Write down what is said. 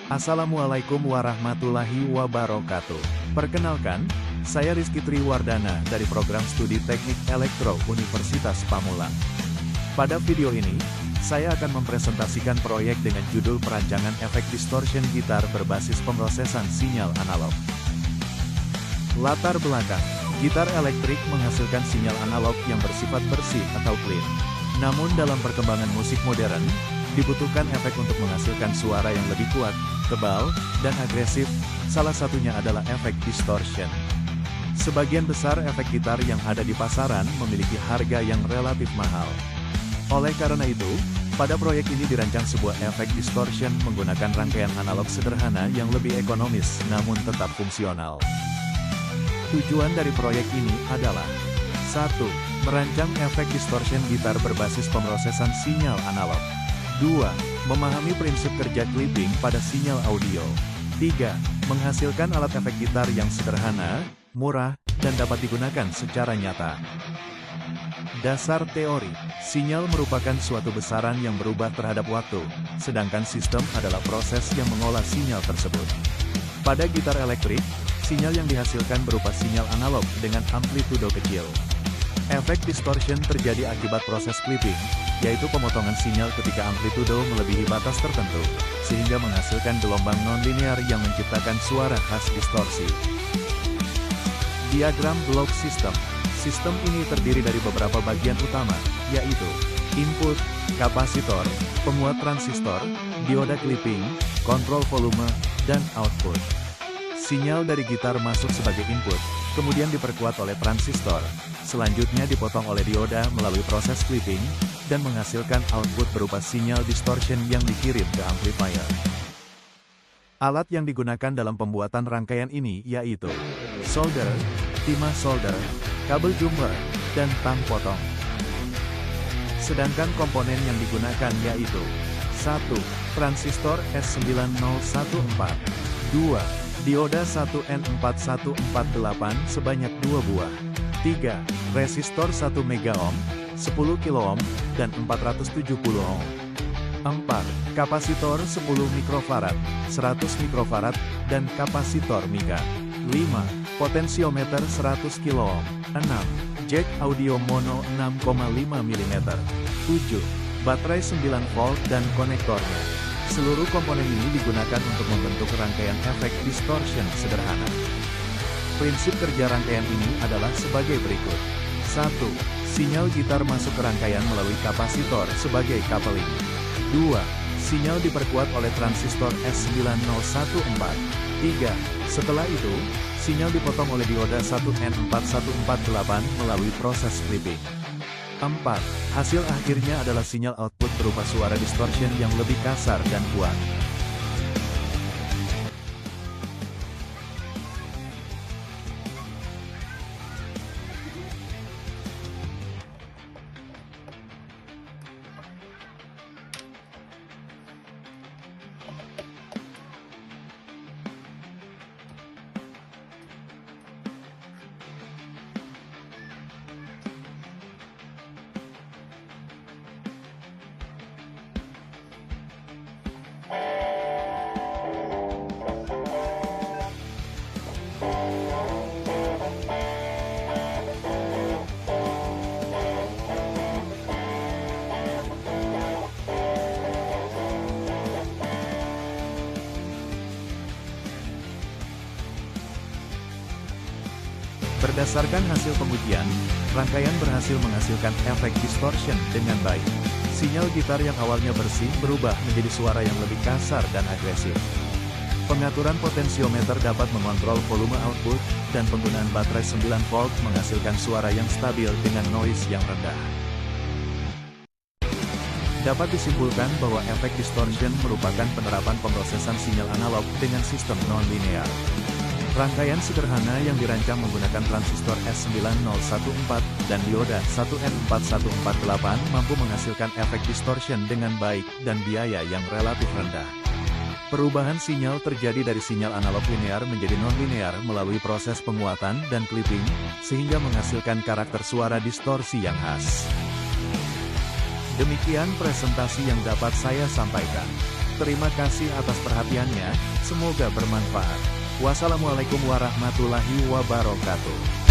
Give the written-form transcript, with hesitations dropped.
Assalamualaikum warahmatullahi wabarakatuh. Perkenalkan, saya Rizky Triwardana dari program studi Teknik Elektro Universitas Pamulang. Pada video ini, saya akan mempresentasikan proyek dengan judul perancangan efek distortion gitar berbasis pemrosesan sinyal analog. Latar belakang, gitar elektrik menghasilkan sinyal analog yang bersifat bersih atau clean. Namun dalam perkembangan musik modern, dibutuhkan efek untuk menghasilkan suara yang lebih kuat, tebal, dan agresif, salah satunya adalah efek distortion. Sebagian besar efek gitar yang ada di pasaran memiliki harga yang relatif mahal. Oleh karena itu, pada proyek ini dirancang sebuah efek distortion menggunakan rangkaian analog sederhana yang lebih ekonomis namun tetap fungsional. Tujuan dari proyek ini adalah 1. Merancang efek distortion gitar berbasis pemrosesan sinyal analog. 2. Memahami prinsip kerja clipping pada sinyal audio. 3. Menghasilkan alat efek gitar yang sederhana, murah, dan dapat digunakan secara nyata. Dasar teori, sinyal merupakan suatu besaran yang berubah terhadap waktu, sedangkan sistem adalah proses yang mengolah sinyal tersebut. Pada gitar elektrik, sinyal yang dihasilkan berupa sinyal analog dengan amplitudo kecil. Efek distortion terjadi akibat proses clipping, yaitu pemotongan sinyal ketika amplitudo melebihi batas tertentu, sehingga menghasilkan gelombang nonlinear yang menciptakan suara khas distorsi. Diagram blok sistem. Sistem ini terdiri dari beberapa bagian utama, yaitu input, kapasitor, penguat transistor, dioda clipping, kontrol volume, dan output. Sinyal dari gitar masuk sebagai input, kemudian diperkuat oleh transistor, selanjutnya dipotong oleh dioda melalui proses clipping, dan menghasilkan output berupa sinyal distortion yang dikirim ke amplifier. Alat yang digunakan dalam pembuatan rangkaian ini yaitu solder, timah solder, kabel jumper, dan tang potong. Sedangkan komponen yang digunakan yaitu 1. Transistor S9014 2. Dioda 1N4148 sebanyak 2 buah 3. Resistor 1 MΩ, 10 kΩ, dan 470 ohm 4. Kapasitor 10 mikrofarad, 100 mikrofarad, dan kapasitor mika 5. Potensiometer 100 kΩ 6. Jack audio mono 6,5 mm 7. Baterai 9 volt dan konektornya. Seluruh komponen ini digunakan untuk membentuk rangkaian efek distortion sederhana. Prinsip kerja rangkaian ini adalah sebagai berikut. 1. Sinyal gitar masuk ke rangkaian melalui kapasitor sebagai coupling. 2. Sinyal diperkuat oleh transistor S9014. 3. Setelah itu, sinyal dipotong oleh dioda 1N4148 melalui proses clipping. 4. Hasil akhirnya adalah sinyal output berupa suara distortion yang lebih kasar dan kuat. Berdasarkan hasil pengujian, rangkaian berhasil menghasilkan efek distortion dengan baik. Sinyal gitar yang awalnya bersih berubah menjadi suara yang lebih kasar dan agresif. Pengaturan potensiometer dapat mengontrol volume output, dan penggunaan baterai 9 volt menghasilkan suara yang stabil dengan noise yang rendah. Dapat disimpulkan bahwa efek distortion merupakan penerapan pemrosesan sinyal analog dengan sistem non-linear. Rangkaian sederhana yang dirancang menggunakan transistor S9014 dan dioda 1N4148 mampu menghasilkan efek distortion dengan baik dan biaya yang relatif rendah. Perubahan sinyal terjadi dari sinyal analog linear menjadi non-linear melalui proses penguatan dan clipping, sehingga menghasilkan karakter suara distorsi yang khas. Demikian presentasi yang dapat saya sampaikan. Terima kasih atas perhatiannya, semoga bermanfaat. Wassalamualaikum warahmatullahi wabarakatuh.